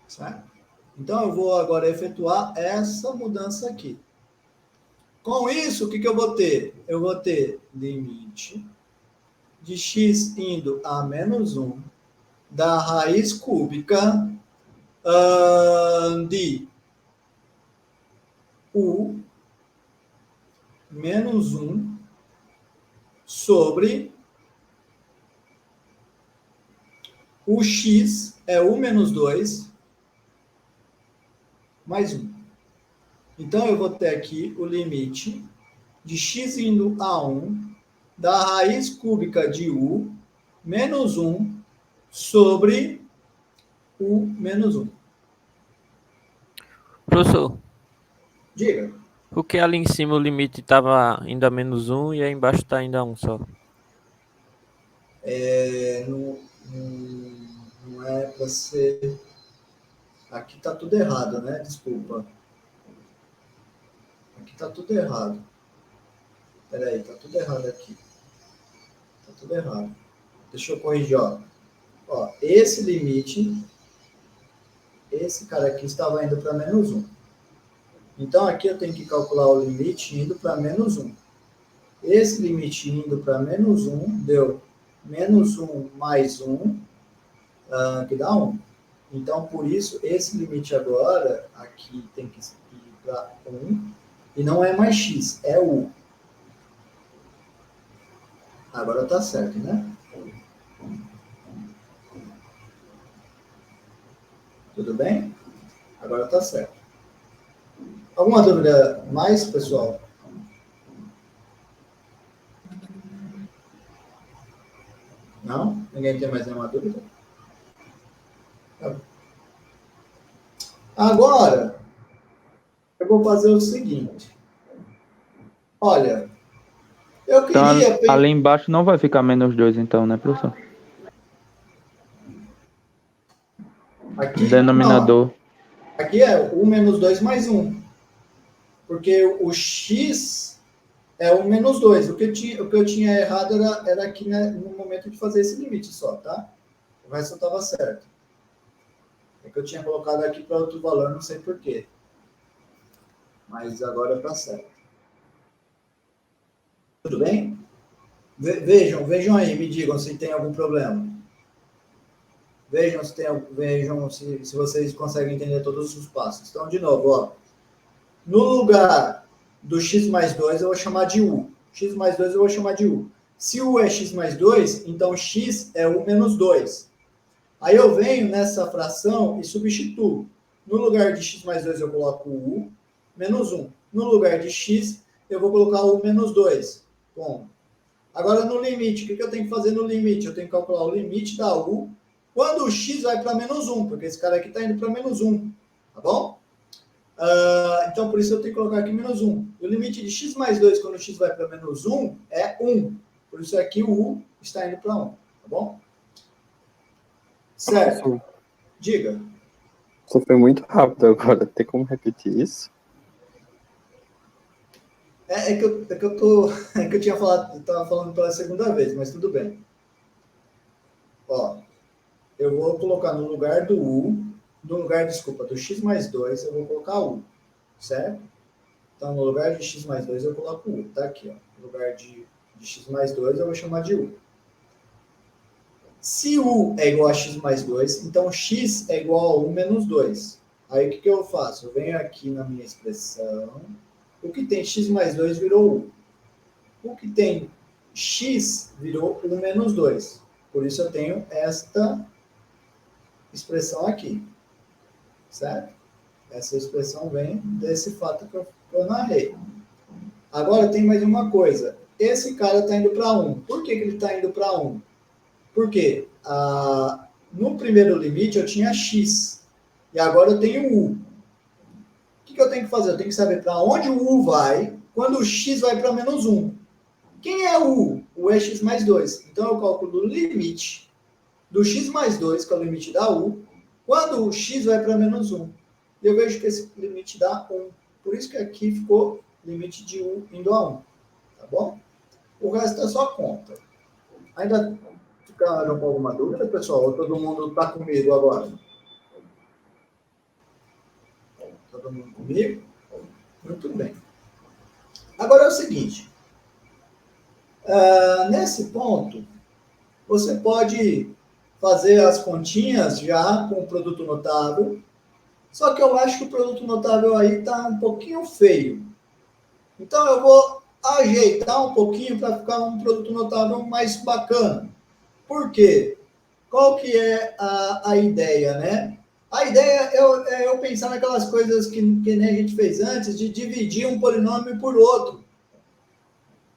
Certo? Então eu vou agora efetuar essa mudança aqui. Com isso, o que eu vou ter? Eu vou ter limite de x indo a menos 1 da raiz cúbica de u menos 1 sobre o x é u menos 2 mais 1. Então, eu vou ter aqui o limite de x indo a 1 da raiz cúbica de u menos 1 sobre u menos 1. Professor, Diga. por que ali em cima o limite estava ainda menos 1 e aí embaixo está ainda 1 só? Não é para ser... Aqui está tudo errado, né? Desculpa. Aqui está tudo errado. Espera aí, está tudo errado aqui. Está tudo errado. Deixa eu corrigir, ó. Esse limite esse cara aqui estava indo para menos 1. Então, aqui eu tenho que calcular o limite indo para menos 1. Esse limite indo para menos 1 deu menos 1 mais 1, que dá 1. Então, por isso, esse limite agora, aqui tem que ir para 1, e não é mais x, é u. Agora tá certo, né? Tudo bem? Agora tá certo. Alguma dúvida mais, pessoal? Não? Ninguém tem mais nenhuma dúvida? Tá bom. Agora, eu vou fazer o seguinte. Olha, eu Então, queria... ali embaixo não vai ficar menos 2, então, né, professor? Aqui, Denominador. não, aqui é 1 menos 2 mais 1. Porque o x é 1 menos 2. O que eu tinha errado era aqui, né, no momento de fazer esse limite só, tá? O resto estava certo. É que eu tinha colocado aqui para outro valor, não sei porquê. Mas agora está certo. Tudo bem? Vejam aí, me digam se tem algum problema. Vejam se vocês conseguem entender todos os passos. Então, de novo, ó. No lugar do x mais 2, eu vou chamar de u. X mais 2 eu vou chamar de u. Se u é x mais 2, então x é u menos 2. Aí eu venho nessa fração e substituo. No lugar de x mais 2, eu coloco u menos 1. No lugar de x, eu vou colocar u menos 2. Bom. Agora, no limite, o que eu tenho que fazer no limite? Eu tenho que calcular o limite da u quando o x vai para menos 1, porque esse cara aqui está indo para menos 1. Tá bom? Então, por isso eu tenho que colocar aqui menos 1. O limite de x mais 2 quando o x vai para menos 1 é 1. Por isso aqui o u está indo para 1. Tá bom? Certo. Professor, Diga. só foi muito rápido agora. Tem como repetir isso? É que eu tinha falado, estava falando pela segunda vez, mas tudo bem. Ó, eu vou colocar no lugar do u, do x mais 2, eu vou colocar u, certo? Então, no lugar de x mais 2, eu coloco u, tá aqui, ó. No lugar de x mais 2, eu vou chamar de u. Se u é igual a x mais 2, então x é igual a u menos 2. Aí, o que eu faço? Eu venho aqui na minha expressão, o que tem x mais 2 virou u. O que tem x virou u menos 2. Por isso eu tenho esta expressão aqui, certo? Essa expressão vem desse fato que eu narrei. Agora tem mais uma coisa. Esse cara está indo para 1. Por que ele está indo para 1? Porque no primeiro limite eu tinha x. E agora eu tenho u. O que eu tenho que fazer? Eu tenho que saber para onde o u vai quando o x vai para menos 1. Quem é o u? O é x mais 2. Então eu calculo o limite do x mais 2, que é o limite da u, quando o x vai para menos 1. E eu vejo que esse limite dá 1. Por isso que aqui ficou limite de u indo a 1. Tá bom? O resto é só conta. Ainda ficaram com alguma dúvida, pessoal? Ou todo mundo está comigo agora? Todo mundo comigo? Muito bem. Agora é o seguinte. Nesse ponto, você pode fazer as continhas já com o produto notável, só que eu acho que o produto notável aí está um pouquinho feio. Então, eu vou ajeitar um pouquinho para ficar um produto notável mais bacana. Por quê? Qual que é a ideia, né? A ideia é eu pensar naquelas coisas que nem a gente fez antes, de dividir um polinômio por outro.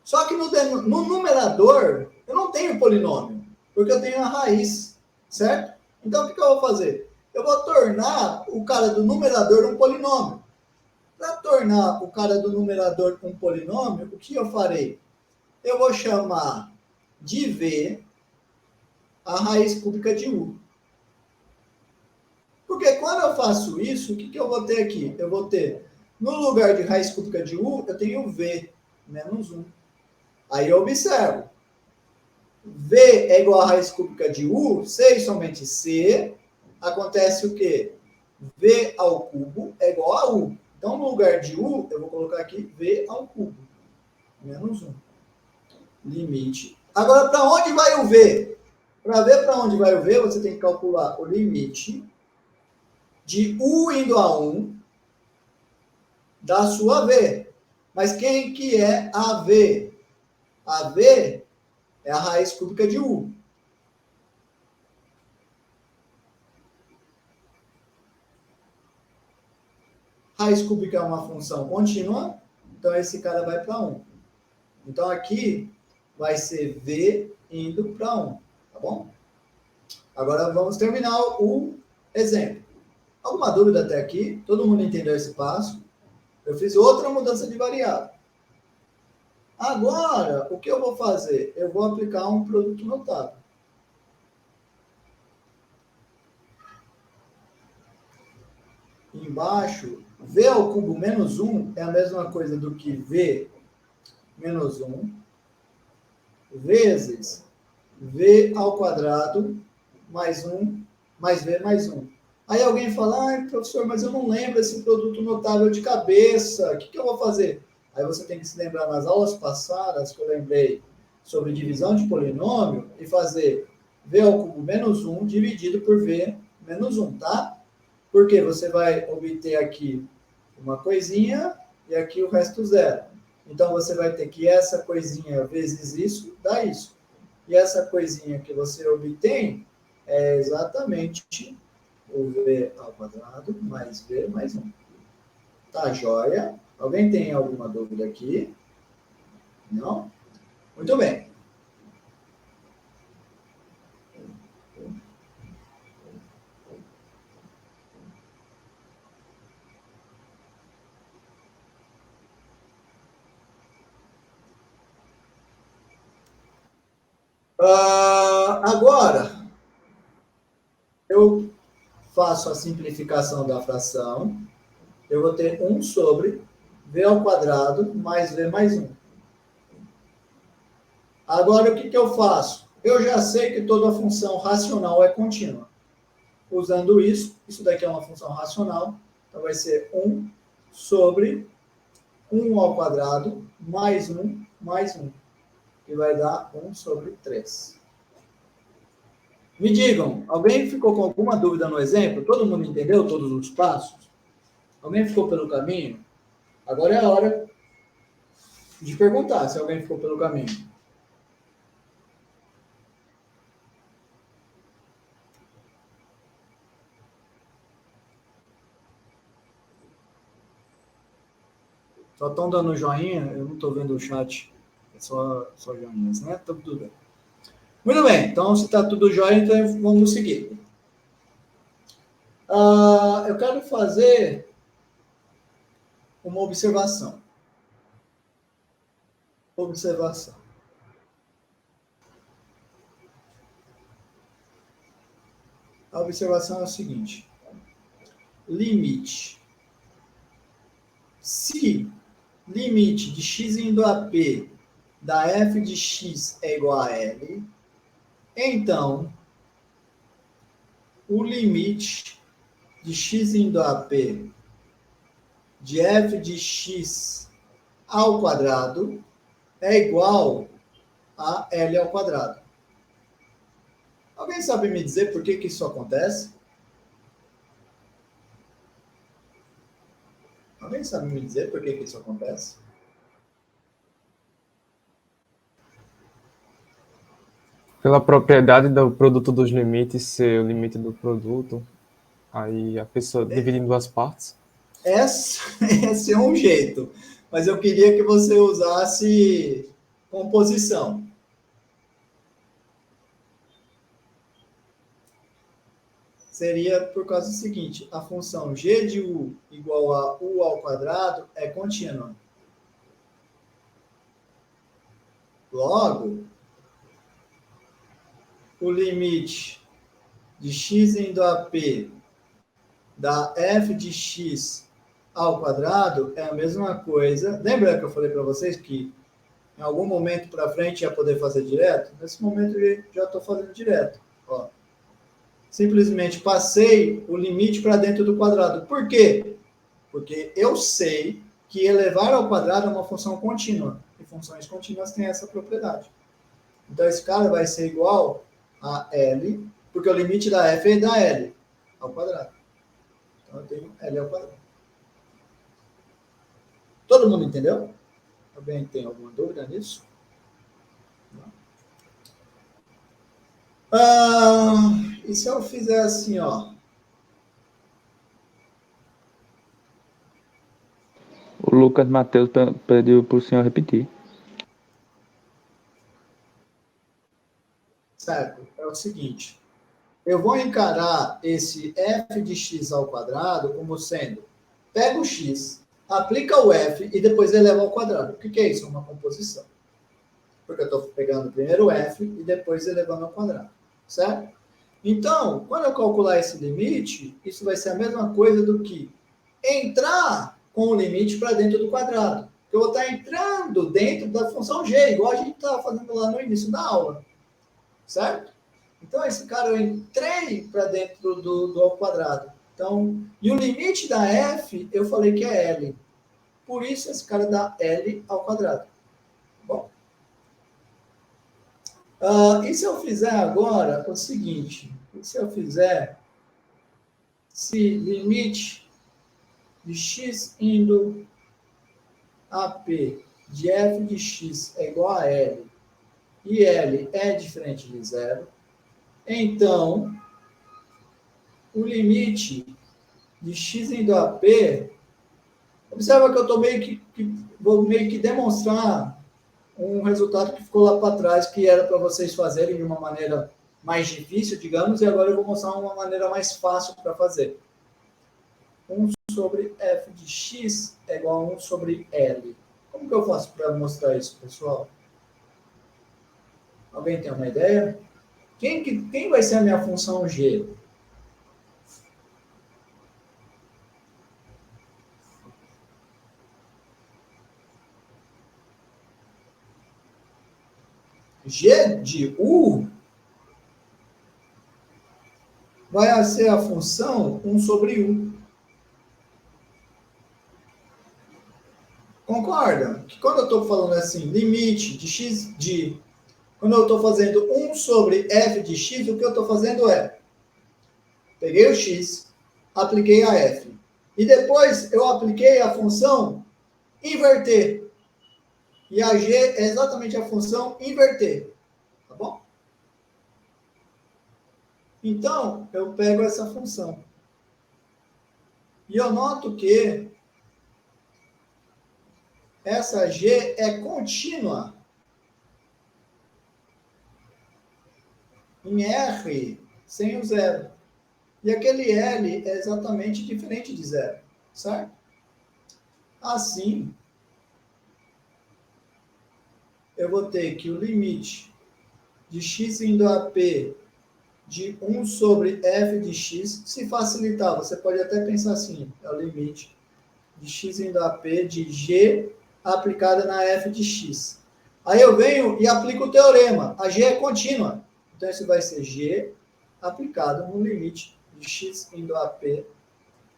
Só que no numerador, eu não tenho polinômio, porque eu tenho a raiz, certo? Então, o que eu vou fazer? Eu vou tornar o cara do numerador um polinômio. Para tornar o cara do numerador um polinômio, o que eu farei? Eu vou chamar de v a raiz cúbica de u. Porque quando eu faço isso, o que eu vou ter aqui? Eu vou ter, no lugar de raiz cúbica de u, eu tenho v menos 1. Aí eu observo. V é igual a raiz cúbica de u, C e somente C. Acontece o quê? V ao cubo é igual a U. Então, no lugar de U, eu vou colocar aqui V ao cubo. Menos 1. Limite. Agora, para onde vai o V? Para ver para onde vai o V, você tem que calcular o limite de U indo a 1 da sua V. Mas quem que é a V? A V é a raiz cúbica de U. Raiz cúbica é uma função contínua, então esse cara vai para 1. Então aqui vai ser V indo para 1, tá bom? Agora vamos terminar o exemplo. Alguma dúvida até aqui? Todo mundo entendeu esse passo? Eu fiz outra mudança de variável. Agora, o que eu vou fazer? Eu vou aplicar um produto notável. Embaixo, V ao cubo menos 1 é a mesma coisa do que V menos 1 vezes V ao quadrado mais 1 mais V mais 1. Aí alguém fala, professor, mas eu não lembro esse produto notável de cabeça, o que eu vou fazer? Aí você tem que se lembrar nas aulas passadas, que eu lembrei sobre divisão de polinômio, e fazer V ao cubo menos 1 dividido por V menos 1, tá? Porque você vai obter aqui uma coisinha e aqui o resto zero. Então, você vai ter que essa coisinha vezes isso dá isso. E essa coisinha que você obtém é exatamente o V ao quadrado mais V mais 1. Tá joia? Alguém tem alguma dúvida aqui? Não? Muito bem. Agora, eu faço a simplificação da fração. Eu vou ter 1 sobre V ao quadrado mais V mais 1. Agora, o que eu faço? Eu já sei que toda função racional é contínua. Usando isso, isso daqui é uma função racional, então vai ser 1 sobre 1 ao quadrado mais 1 mais 1. Que vai dar 1 sobre 3. Me digam, alguém ficou com alguma dúvida no exemplo? Todo mundo entendeu todos os passos? Alguém ficou pelo caminho? Agora é a hora de perguntar se alguém ficou pelo caminho. Só estão dando joinha, eu não estou vendo o chat. É só joinhas, né? Então, tudo bem. Muito bem, então se está tudo jóia, então vamos seguir. Eu quero fazer uma observação. Observação. A observação é o seguinte. Limite. Se limite de x indo a p da f de x é igual a L, então o limite de x indo a p de f de x ao quadrado é igual a L ao quadrado. Alguém sabe me dizer por que isso acontece? Alguém sabe me dizer por que isso acontece? Pela propriedade do produto dos limites ser o limite do produto, aí a pessoa divide em duas partes. Esse é um jeito, mas eu queria que você usasse composição. Seria por causa do seguinte, a função g de u igual a u ao quadrado é contínua. Logo, o limite de x indo a p da f de x ao quadrado é a mesma coisa. Lembra que eu falei para vocês que em algum momento para frente ia poder fazer direto? Nesse momento eu já estou fazendo direto. Ó. simplesmente passei o limite para dentro do quadrado. Por quê? Porque eu sei que elevar ao quadrado é uma função contínua. E funções contínuas têm essa propriedade. Então, esse cara vai ser igual a L, porque o limite da f é da L ao quadrado. Então, eu tenho L ao quadrado. Todo mundo entendeu? Alguém tem alguma dúvida nisso? E se eu fizer assim, ó? O Lucas Matheus pediu para o senhor repetir. Certo? É o seguinte. Eu vou encarar esse f de x ao quadrado como sendo, pega o x, aplica o f e depois eleva ao quadrado. O que é isso? Uma composição. Porque eu estou pegando primeiro o f e depois elevando ao quadrado. Certo? Então, quando eu calcular esse limite, isso vai ser a mesma coisa do que entrar com o limite para dentro do quadrado. Eu vou estar entrando dentro da função g, igual a gente estava fazendo lá no início da aula. Certo? Então, esse cara eu entrei para dentro do ao quadrado. Então, e o limite da f, eu falei que é L. Por isso, esse cara dá L ao quadrado. Bom. E se eu fizer agora o seguinte? Se eu fizer se limite de x indo a p de f de x é igual a L e L é diferente de zero, então o limite de x indo a p, observa que eu tô vou meio que demonstrar um resultado que ficou lá para trás, que era para vocês fazerem de uma maneira mais difícil, digamos, e agora eu vou mostrar uma maneira mais fácil para fazer. 1 sobre f de x é igual a 1 sobre L. Como que eu faço para mostrar isso, pessoal? Alguém tem uma ideia? Quem vai ser a minha função g? G de U vai ser a função 1 sobre U. Concorda? Que quando eu estou falando assim, limite de x de... Quando eu estou fazendo 1 sobre f de x, o que eu estou fazendo é... Peguei o x, apliquei a f. E depois eu apliquei a função inverter. E a g é exatamente a função inverter. Tá bom? Então, eu pego essa função. E eu noto que essa g é contínua em R sem o zero. E aquele L é exatamente diferente de zero. Certo? Assim, eu vou ter que o limite de x indo a p de 1 sobre f de x, se facilitar, você pode até pensar assim, é o limite de x indo a p de g aplicada na f de x. Aí eu venho e aplico o teorema, a g é contínua, então isso vai ser g aplicado no limite de x indo a p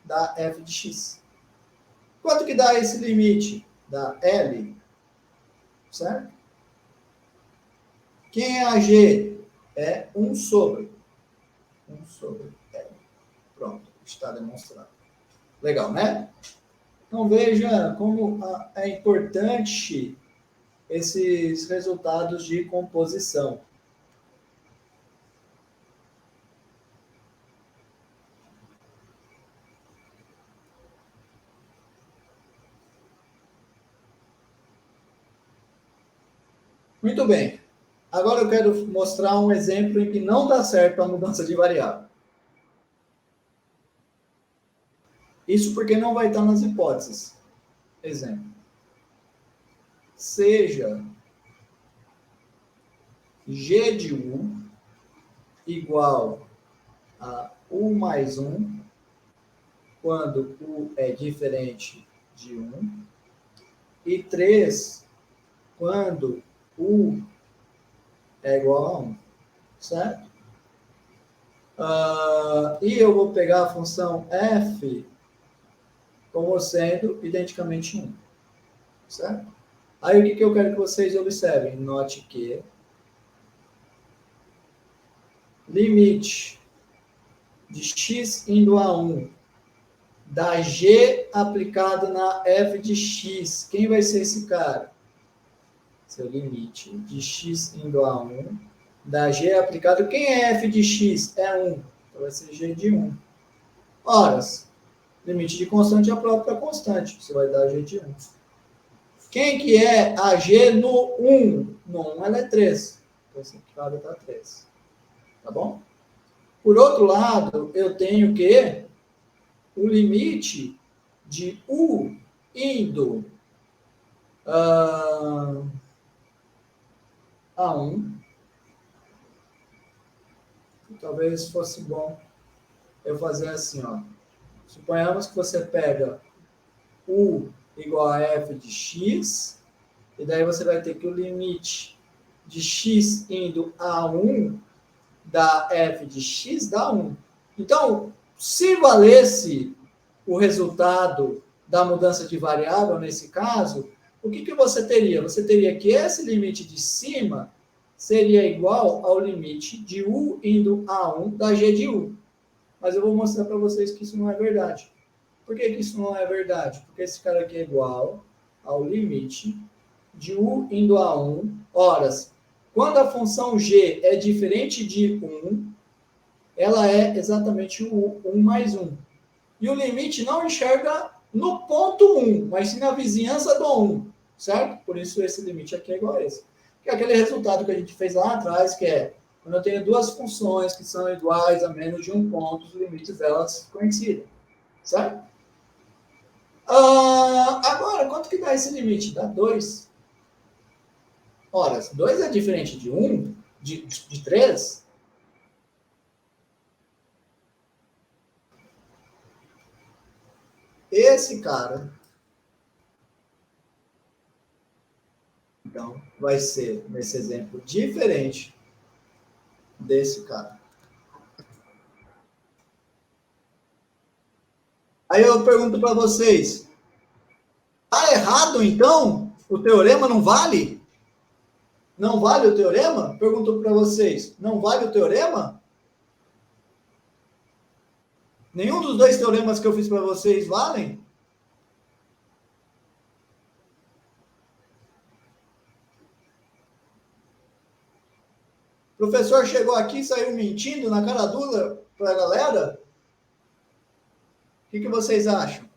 da f de x. Quanto que dá esse limite? Dá L, certo? Quem é a g? É 1 sobre L. Pronto, está demonstrado. Legal, né? Então veja como é importante esses resultados de composição. Muito bem. Agora eu quero mostrar um exemplo em que não dá certo a mudança de variável. Isso porque não vai estar nas hipóteses. Exemplo. Seja g de 1 igual a U mais 1, quando U é diferente de 1, e 3, quando U é igual a 1, certo? E eu vou pegar a função f como sendo identicamente 1. Certo? Aí o que eu quero que vocês observem? Note que limite de x indo a 1 da g aplicado na f de x. Quem vai ser esse cara? Seu limite de x indo a 1 da g aplicado. Quem é f de x? É 1. Então vai ser g de 1. Horas. Limite de constante é a própria constante. Você vai dar g de 1. Quem que é a g no 1? No 1 ela é 3. Então esse cara está 3. Tá bom? Por outro lado, eu tenho que o limite de u indo a 1. Talvez fosse bom eu fazer assim, ó. Suponhamos que você pega u igual a f de x, e daí você vai ter que o limite de x indo a 1 da f de x dá 1. Então, se valesse o resultado da mudança de variável, nesse caso, o que você teria? Você teria que esse limite de cima seria igual ao limite de u indo a 1 da g de u. Mas eu vou mostrar para vocês que isso não é verdade. Por que isso não é verdade? Porque esse cara aqui é igual ao limite de u indo a 1. Horas, quando a função g é diferente de 1, ela é exatamente o 1 mais 1. E o limite não enxerga no ponto 1, mas sim na vizinhança do 1, certo? Por isso esse limite aqui é igual a esse. Que é aquele resultado que a gente fez lá atrás, que é quando eu tenho duas funções que são iguais a menos de um ponto, os limites delas coincidem, certo? Agora, quanto que dá esse limite? Dá 2. Ora, 2 é diferente de 1, de 3. Esse cara, então, vai ser, nesse exemplo, diferente desse cara. Aí eu pergunto para vocês, tá errado, então? O teorema não vale? Não vale o teorema? Pergunto para vocês, não vale o teorema? Nenhum dos dois teoremas que eu fiz para vocês valem? O professor chegou aqui e saiu mentindo na cara dura para a galera? O que vocês acham?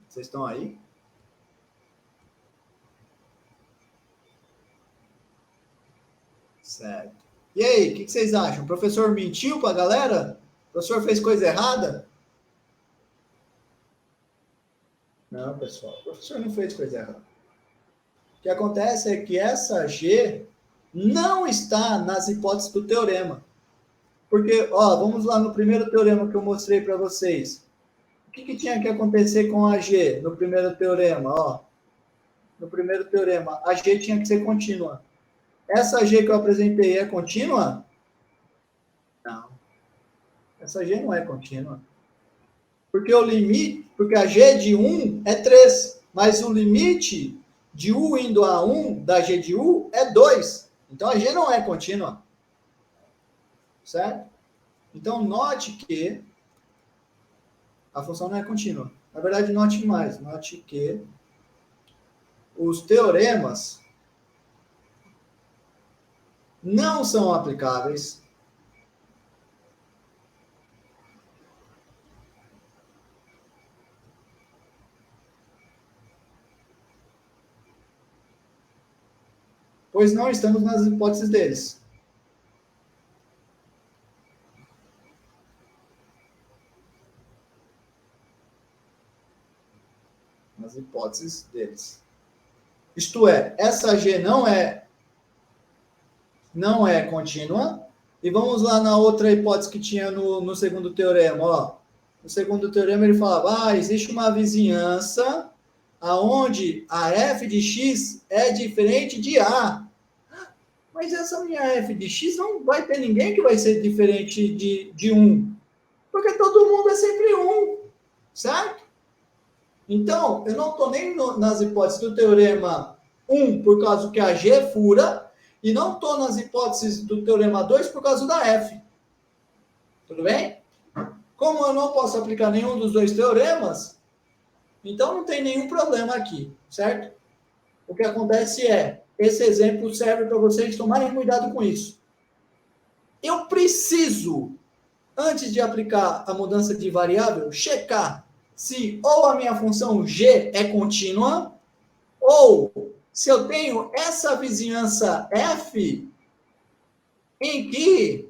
Vocês estão aí? Certo. E aí, o que vocês acham? O professor mentiu para a galera? O professor fez coisa errada? Não, pessoal, o professor não fez coisa errada. O que acontece é que essa G não está nas hipóteses do teorema. Porque, ó, vamos lá no primeiro teorema que eu mostrei para vocês. O que tinha que acontecer com a G no primeiro teorema? Ó, no primeiro teorema, a G tinha que ser contínua. Essa G que eu apresentei é contínua? Não. Essa G não é contínua. Porque o limite, porque a G de 1 é 3, mas o limite de U indo a 1 da G de U é 2. Então a G não é contínua. Certo? Então note que a função não é contínua. Na verdade, note mais. Note que os teoremas não são aplicáveis pois não estamos nas hipóteses deles. Nas hipóteses deles. Isto é, essa G não é contínua. E vamos lá na outra hipótese que tinha no segundo teorema. Ó. No segundo teorema ele falava, existe uma vizinhança aonde a f de x é diferente de A. Mas essa minha f de x não vai ter ninguém que vai ser diferente de 1. Porque todo mundo é sempre 1, certo? Então, eu não estou nem nas hipóteses do teorema 1 por causa que a G fura, e não estou nas hipóteses do teorema 2 por causa da F. Tudo bem? Como eu não posso aplicar nenhum dos dois teoremas, então não tem nenhum problema aqui, certo? O que acontece é, esse exemplo serve para vocês tomarem cuidado com isso. Eu preciso, antes de aplicar a mudança de variável, checar se ou a minha função g é contínua, ou se eu tenho essa vizinhança f, em que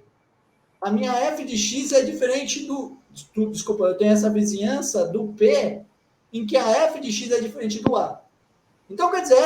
a minha f de x é diferente desculpa, eu tenho essa vizinhança do p, em que a f de x é diferente do a. Então, quer dizer,